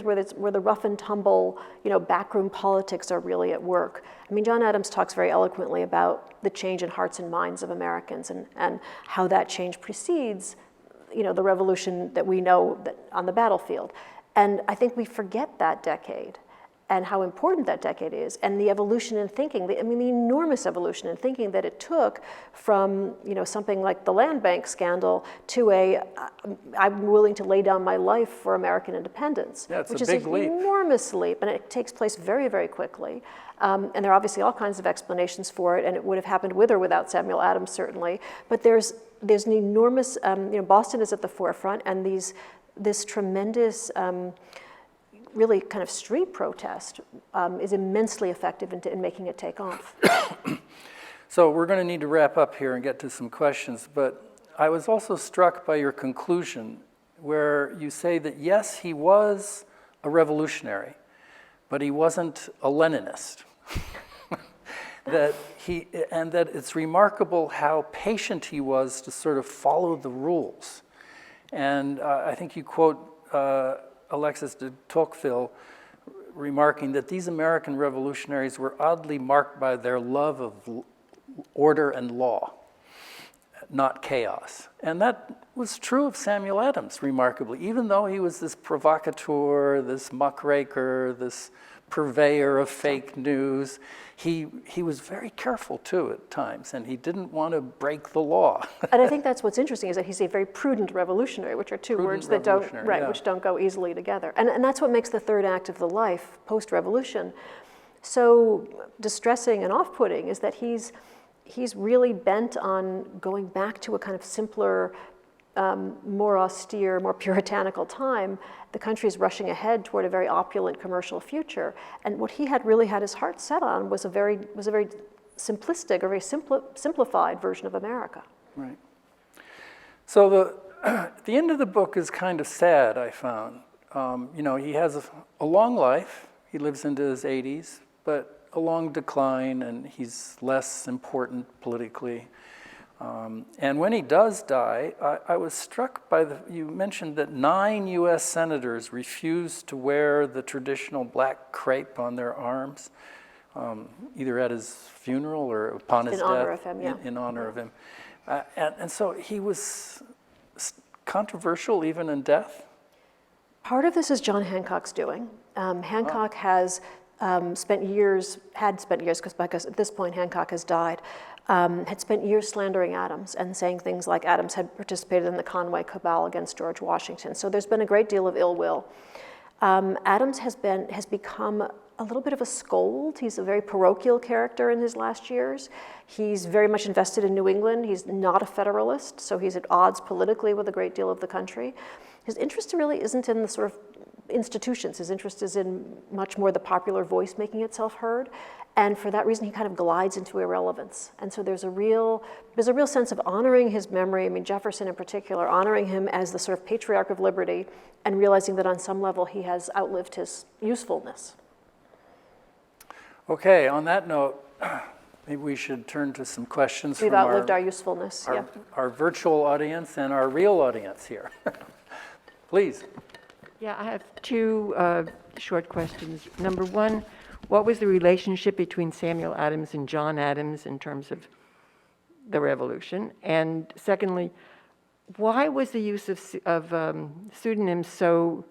where the rough and tumble, backroom politics are really at work. I mean, John Adams talks very eloquently about the change in hearts and minds of Americans and how that change precedes, the revolution that we know that on the battlefield. And I think we forget that decade and how important that decade is, and the evolution in thinking, the enormous evolution in thinking that it took from, something like the land bank scandal to I'm willing to lay down my life for American independence, yeah, it's which a is big an leap. Enormous leap, and it takes place very, very quickly. And there are obviously all kinds of explanations for it, and it would have happened with or without Samuel Adams, certainly. But there's an enormous, Boston is at the forefront, and this tremendous really kind of street protest is immensely effective in making it take off. So we're going to need to wrap up here and get to some questions, but I was also struck by your conclusion where you say that yes, he was a revolutionary, but he wasn't a Leninist. that it's remarkable how patient he was to sort of follow the rules. And I think you quote Alexis de Tocqueville remarking that these American revolutionaries were oddly marked by their love of order and law, not chaos. And that was true of Samuel Adams, remarkably. Even though he was this provocateur, this muckraker, this purveyor of fake news, he was very careful too at times, and he didn't want to break the law. And I think that's what's interesting is that he's a very prudent revolutionary, which are two words that which don't go easily together. And that's what makes the third act of the life post-revolution so distressing and off-putting, is that he's really bent on going back to a kind of simpler, more austere, more puritanical time. The country is rushing ahead toward a very opulent commercial future, and what he had really had his heart set on was a very simplistic, or very simplified version of America. Right. So the end of the book is kind of sad, I found. He has a long life. He lives into his 80s, but a long decline, and he's less important politically. And when he does die, I was struck by you mentioned that 9 U.S. senators refused to wear the traditional black crepe on their arms, either at his funeral or upon his death. In honor of him, yeah. In honor of him. And so he was controversial even in death? Part of this is John Hancock's doing. Hancock has spent years, because at this point Hancock has died, had spent years slandering Adams and saying things like Adams had participated in the Conway cabal against George Washington. So there's been a great deal of ill will. Adams has become a little bit of a scold. He's a very parochial character in his last years. He's very much invested in New England. He's not a Federalist, so he's at odds politically with a great deal of the country. His interest really isn't in the sort of institutions. His interest is in much more the popular voice making itself heard. And for that reason, he kind of glides into irrelevance. And so there's a real sense of honoring his memory. I mean, Jefferson in particular, honoring him as the sort of patriarch of liberty and realizing that on some level he has outlived his usefulness. Okay, on that note, maybe we should turn to some questions We've from outlived our usefulness, yeah. our virtual audience and our real audience here. Please. Yeah, I have two short questions. Number one, what was the relationship between Samuel Adams and John Adams in terms of the Revolution? And secondly, why was the use of pseudonyms so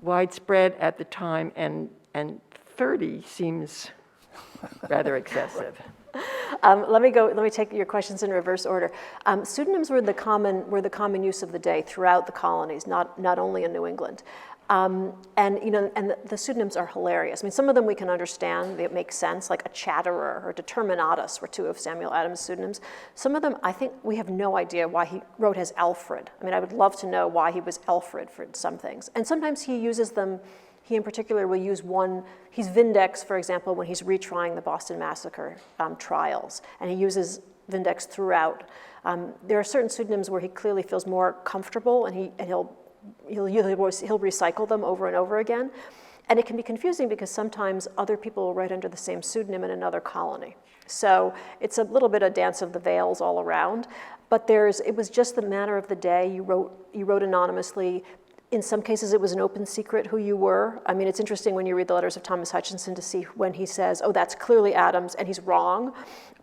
widespread at the time, and 30 seems rather excessive? Let me take your questions in reverse order. Pseudonyms were the common use of the day throughout the colonies, not only in New England. And the pseudonyms are hilarious. I mean, some of them we can understand, they make sense, like a chatterer or determinatus were two of Samuel Adams' pseudonyms. Some of them, I think we have no idea why he wrote as Alfred. I mean, I would love to know why he was Alfred for some things. And sometimes he uses them, he in particular will use one, he's Vindex, for example, when he's retrying the Boston Massacre trials, and he uses Vindex throughout. There are certain pseudonyms where he clearly feels more comfortable, and he'll recycle them over and over again. And it can be confusing because sometimes other people will write under the same pseudonym in another colony. So it's a little bit of dance of the veils all around. But it was just the manner of the day. You wrote anonymously. In some cases, it was an open secret who you were. I mean, it's interesting when you read the letters of Thomas Hutchinson to see when he says, oh, that's clearly Adams, and he's wrong.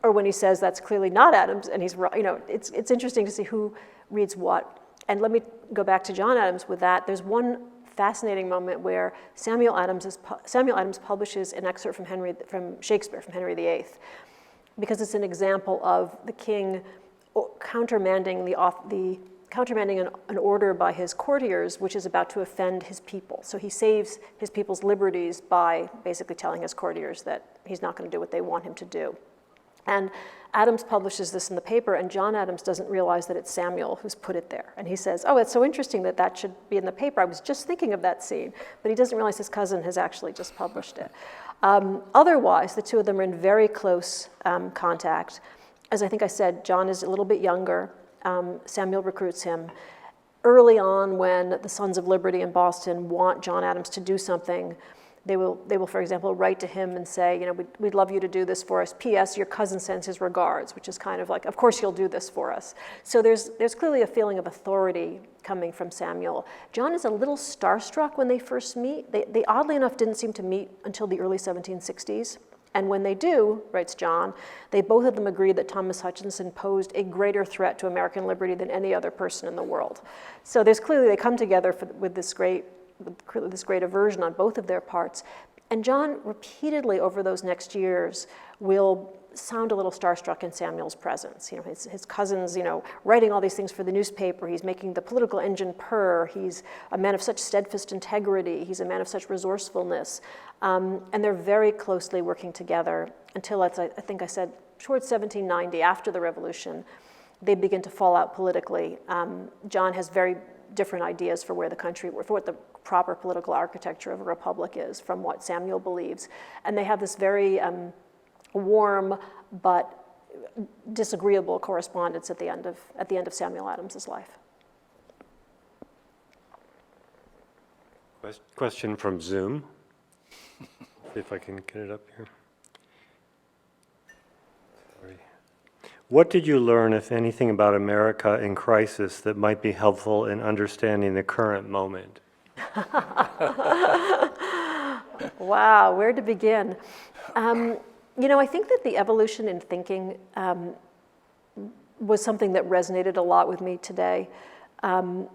Or when he says, that's clearly not Adams, and he's wrong. You know, it's interesting to see who reads what. And let me go back to John Adams with that. There's one fascinating moment where Samuel Adams publishes an excerpt from Shakespeare, from Henry VIII, because it's an example of the king countermanding an order by his courtiers, which is about to offend his people. So he saves his people's liberties by basically telling his courtiers that he's not going to do what they want him to do. And Adams publishes this in the paper, and John Adams doesn't realize that it's Samuel who's put it there. And he says, oh, it's so interesting that should be in the paper. I was just thinking of that scene. But he doesn't realize his cousin has actually just published it. Otherwise, the two of them are in very close contact. As I think I said, John is a little bit younger. Samuel recruits him. Early on, when the Sons of Liberty in Boston want John Adams to do something, they will, for example, write to him and say, you know, we'd love you to do this for us. P.S. Your cousin sends his regards, which is kind of like, of course you'll do this for us. So there's clearly a feeling of authority coming from Samuel. John is a little starstruck when they first meet. They oddly enough didn't seem to meet until the early 1760s. And when they do, writes John, they both of them agree that Thomas Hutchinson posed a greater threat to American liberty than any other person in the world. So there's clearly, they come together with this great aversion on both of their parts. And John repeatedly over those next years will sound a little starstruck in Samuel's presence. You know, his cousin's, you know, writing all these things for the newspaper. He's making the political engine purr. He's a man of such steadfast integrity. He's a man of such resourcefulness. And they're very closely working together until, as I think I said, towards 1790, after the Revolution, they begin to fall out politically. John has very different ideas for where the country, for what the proper political architecture of a republic is from what Samuel believes. And they have this very warm but disagreeable correspondence at the end of Samuel Adams's life. Question from Zoom. See if I can get it up here. Sorry. What did you learn, if anything, about America in crisis that might be helpful in understanding the current moment? Wow, where to begin? You know, I think that the evolution in thinking was something that resonated a lot with me today. You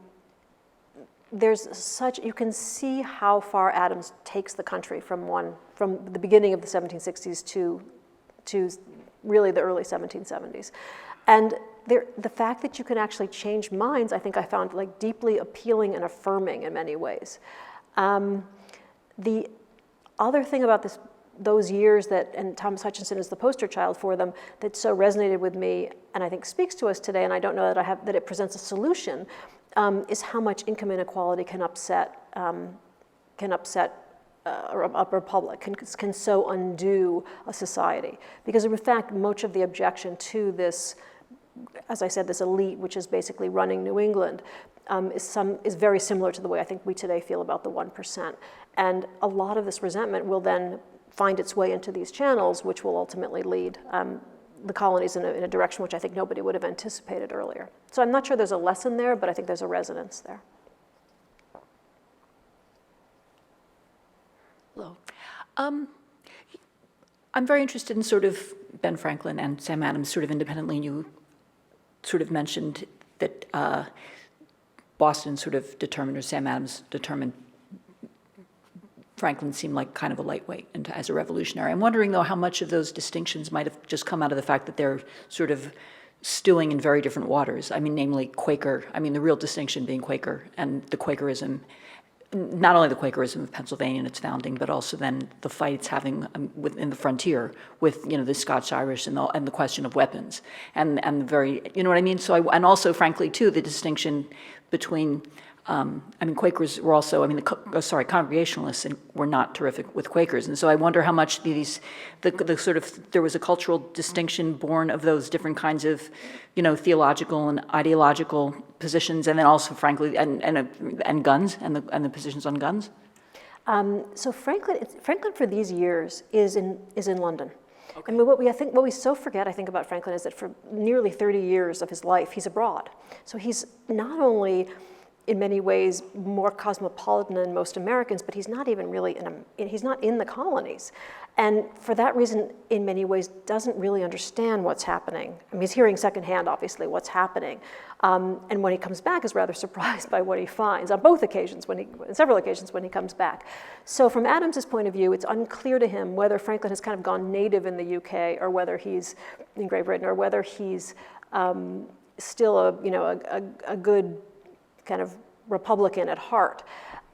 can see how far Adams takes the country from the beginning of the 1760s to really the early 1770s. And the fact that you can actually change minds, I think I found like deeply appealing and affirming in many ways. The other thing about this those years that, and Thomas Hutchinson is the poster child for them, that so resonated with me, and I think speaks to us today, and I don't know that it presents a solution, is how much income inequality can upset a republic, can so undo a society. Because in fact, much of the objection to this, as I said, this elite, which is basically running New England, is very similar to the way I think we today feel about the 1%. And a lot of this resentment will then find its way into these channels, which will ultimately lead the colonies in a direction which I think nobody would have anticipated earlier. So I'm not sure there's a lesson there, but I think there's a resonance there. Hello. I'm very interested in sort of Ben Franklin and Sam Adams sort of independently. And you sort of mentioned that Boston sort of determined, or Sam Adams determined, Franklin seemed like kind of a lightweight and as a revolutionary. I'm wondering, though, how much of those distinctions might have just come out of the fact that they're sort of stewing in very different waters. I mean, namely Quaker. I mean, the real distinction being Quaker and the Quakerism, not only the Quakerism of Pennsylvania and its founding, but also then the fight it's having within the frontier with, you know, the Scotch-Irish and the question of weapons and the very, you know what I mean? So and also, frankly, too, the distinction between, I mean, Quakers were also, I mean, Congregationalists were not terrific with Quakers. And so I wonder how much the sort of, there was a cultural distinction born of those different kinds of, you know, theological and ideological positions, and then also, frankly, and guns, and the positions on guns. So Franklin for these years is in London. Okay. I mean, what we so forget, I think, about Franklin is that for nearly 30 years of his life, he's abroad. So he's not only in many ways more cosmopolitan than most Americans, but he's not even really he's not in the colonies. And for that reason, in many ways, doesn't really understand what's happening. I mean, he's hearing secondhand, obviously, what's happening. And when he comes back, is rather surprised by what he finds on several occasions when he comes back. So from Adams's point of view, it's unclear to him whether Franklin has kind of gone native in the UK, or whether he's in Great Britain, or whether he's still a good kind of Republican at heart.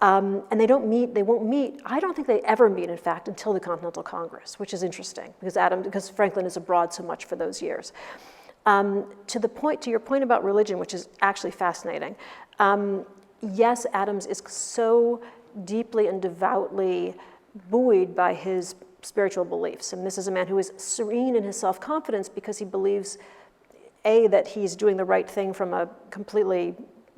And they won't meet, I don't think they ever meet, in fact, until the Continental Congress, which is interesting, because Franklin is abroad so much for those years. To your point about religion, which is actually fascinating, yes, Adams is so deeply and devoutly buoyed by his spiritual beliefs. And this is a man who is serene in his self-confidence because he believes, A, that he's doing the right thing from a completely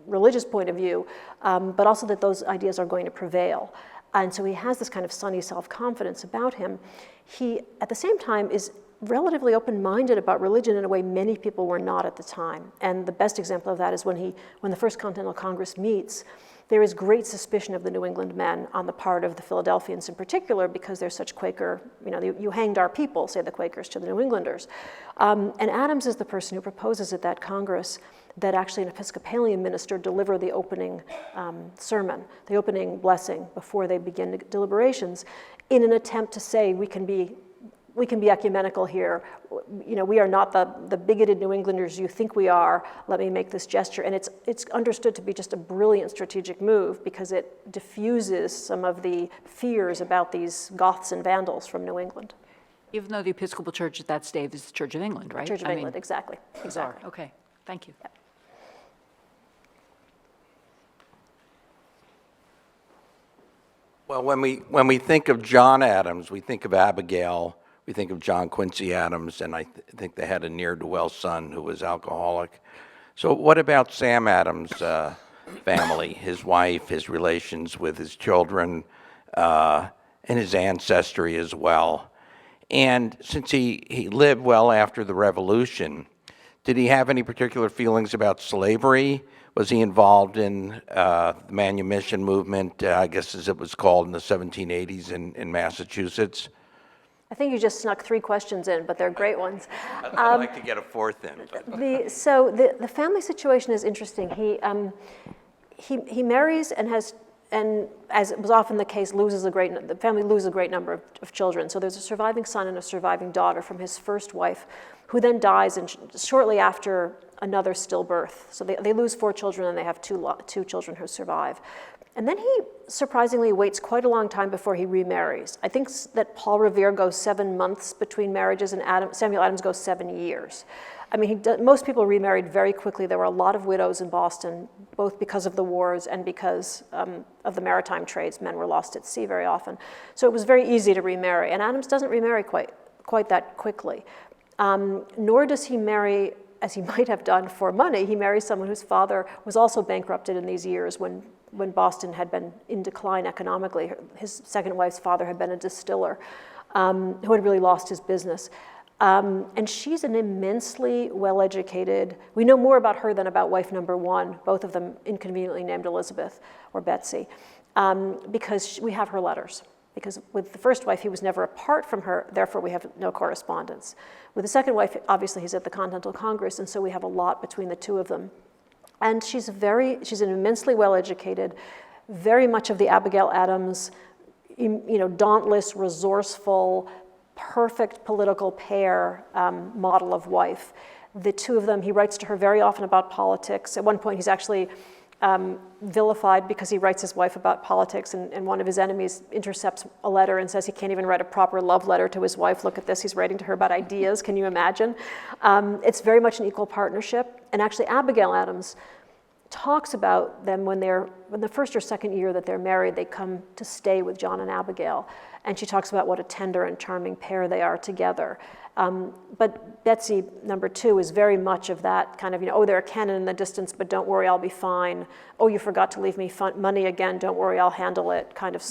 religious point of view, but also that those ideas are going to prevail. And so he has this kind of sunny self-confidence about him. He, at the same time, is relatively open-minded about religion in a way many people were not at the time. And the best example of that is when the First Continental Congress meets, there is great suspicion of the New England men on the part of the Philadelphians in particular, because they're such Quaker, you hanged our people, say the Quakers to the New Englanders. And Adams is the person who proposes at that Congress that actually an Episcopalian minister deliver the opening sermon, the opening blessing before they begin deliberations, in an attempt to say we can be ecumenical here. We are not the bigoted New Englanders you think we are. Let me make this gesture. And it's understood to be just a brilliant strategic move, because it diffuses some of the fears about these Goths and Vandals from New England. Even though the Episcopal Church at that stage is the Church of England, right? Church of England, exactly. Bizarre. Okay, thank you. Yeah. Well, when we think of John Adams, we think of Abigail, we think of John Quincy Adams, and I think they had a ne'er-do-well son who was alcoholic. So what about Sam Adams' family, his wife, his relations with his children, and his ancestry as well? And since he lived well after the Revolution, did he have any particular feelings about slavery? Was he involved in the manumission movement, I guess as it was called in the 1780s in Massachusetts? I think you just snuck 3 questions in, but they're great ones. I'd like to get a 4th in. The family situation is interesting. He marries and as it was often the case, the family loses a great number of children. So there's a surviving son and a surviving daughter from his first wife, who then dies shortly after another stillbirth. So they lose 4 children, and they have two children who survive. And then he surprisingly waits quite a long time before he remarries. I think that Paul Revere goes 7 months between marriages, and Samuel Adams goes 7 years. I mean, most people remarried very quickly. There were a lot of widows in Boston, both because of the wars and because of the maritime trades. Men were lost at sea very often. So it was very easy to remarry. And Adams doesn't remarry quite that quickly. Nor does he marry, as he might have done, for money. He marries someone whose father was also bankrupted in these years when Boston had been in decline economically. His second wife's father had been a distiller who had really lost his business. And she's an immensely well-educated, we know more about her than about wife number one, both of them inconveniently named Elizabeth or Betsy, because we have her letters. Because with the first wife, he was never apart from her, therefore we have no correspondence. With the second wife, obviously he's at the Continental Congress, and so we have a lot between the two of them. And she's an immensely well-educated, very much of the Abigail Adams, dauntless, resourceful, perfect political pair model of wife. The two of them, he writes to her very often about politics. At one point, he's actually vilified because he writes his wife about politics, and one of his enemies intercepts a letter and says he can't even write a proper love letter to his wife. Look at this, he's writing to her about ideas. Can you imagine? It's very much an equal partnership. And actually, Abigail Adams talks about them when the first or second year that they're married, they come to stay with John and Abigail. And she talks about what a tender and charming pair they are together. But Betsy, number two, is very much of that kind of, they're a cannon in the distance, but don't worry, I'll be fine. Oh, you forgot to leave me money again, don't worry, I'll handle it, kind of,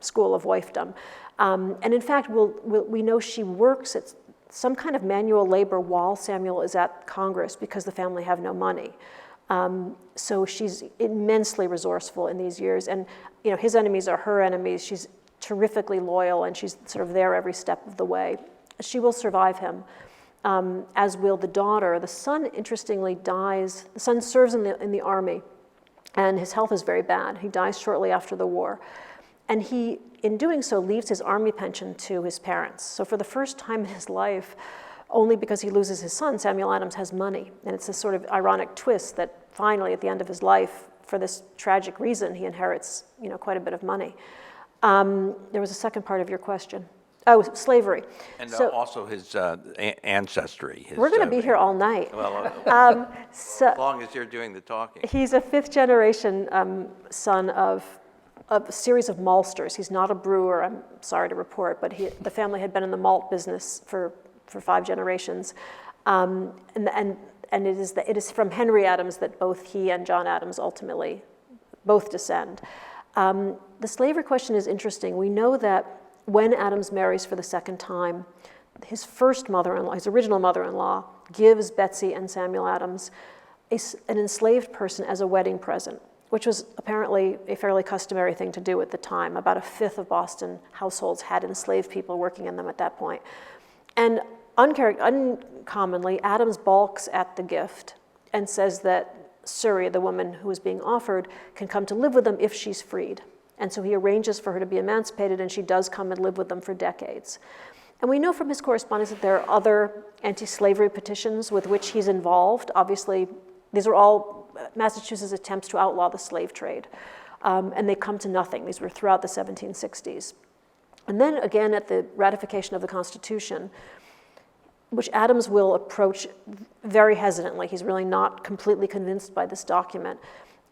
school of wifedom. And in fact, we know she works at some kind of manual labor while Samuel is at Congress because the family have no money. So she's immensely resourceful in these years. And, his enemies are her enemies. She's terrifically loyal, and she's sort of there every step of the way. She will survive him, as will the daughter. The son, interestingly, dies. The son serves in the army, and his health is very bad. He dies shortly after the war. And he, in doing so, leaves his army pension to his parents. So for the first time in his life, only because he loses his son, Samuel Adams has money. And it's a sort of ironic twist that finally, at the end of his life, for this tragic reason, he inherits, quite a bit of money. There was a second part of your question. Oh, slavery. And so, also his ancestry. We're going to be here all night. Well, So as long as you're doing the talking. he's a fifth-generation son of a series of maltsters. He's not a brewer, I'm sorry to report, but the family had been in the malt business for 5 generations. And it is from Henry Adams that both he and John Adams ultimately both descend. The slavery question is interesting. We know that when Adams marries for the second time, his first mother-in-law, his original mother-in-law, gives Betsy and Samuel Adams an enslaved person as a wedding present, which was apparently a fairly customary thing to do at the time. About a fifth of Boston households had enslaved people working in them at that point. And uncommonly, Adams balks at the gift and says that Surrey, the woman who is being offered, can come to live with them if she's freed. And so he arranges for her to be emancipated, and she does come and live with them for decades. And we know from his correspondence that there are other anti-slavery petitions with which he's involved. Obviously, these are all Massachusetts' attempts to outlaw the slave trade. And they come to nothing. These were throughout the 1760s. And then again, at the ratification of the Constitution, which Adams will approach very hesitantly. He's really not completely convinced by this document.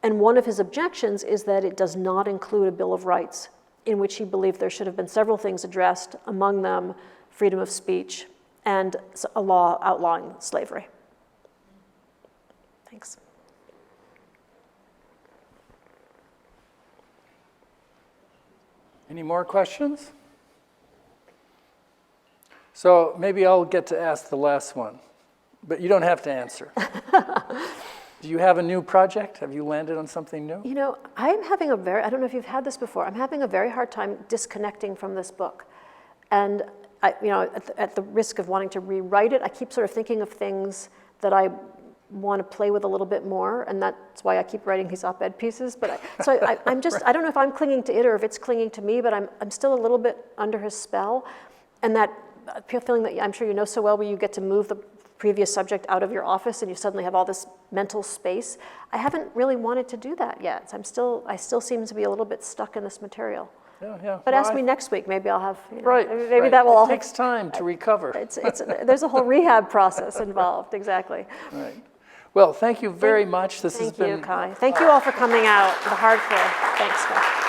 And one of his objections is that it does not include a Bill of Rights, in which he believed there should have been several things addressed, among them freedom of speech and a law outlawing slavery. Thanks. Any more questions? So maybe I'll get to ask the last one, but you don't have to answer. Do you have a new project? Have you landed on something new? I'm having I don't know if you've had this before, I'm having a very hard time disconnecting from this book. And at the risk of wanting to rewrite it, I keep sort of thinking of things that I want to play with a little bit more, and that's why I keep writing these op-ed pieces. But I'm just, I don't know if I'm clinging to it or if it's clinging to me, but I'm still a little bit under his spell. And that feeling that I'm sure you know so well, where you get to move the previous subject out of your office and you suddenly have all this mental space. I haven't really wanted to do that yet. So I still seem to be a little bit stuck in this material. Yeah. But ask me next week, maybe I'll have, Right. maybe right. that will all. It takes time to recover. There's a whole rehab process involved, exactly. Right. Well, thank you very much. This has Thank you, been Kai. Thank you all for coming out, the hardcore. Thanks, Kai.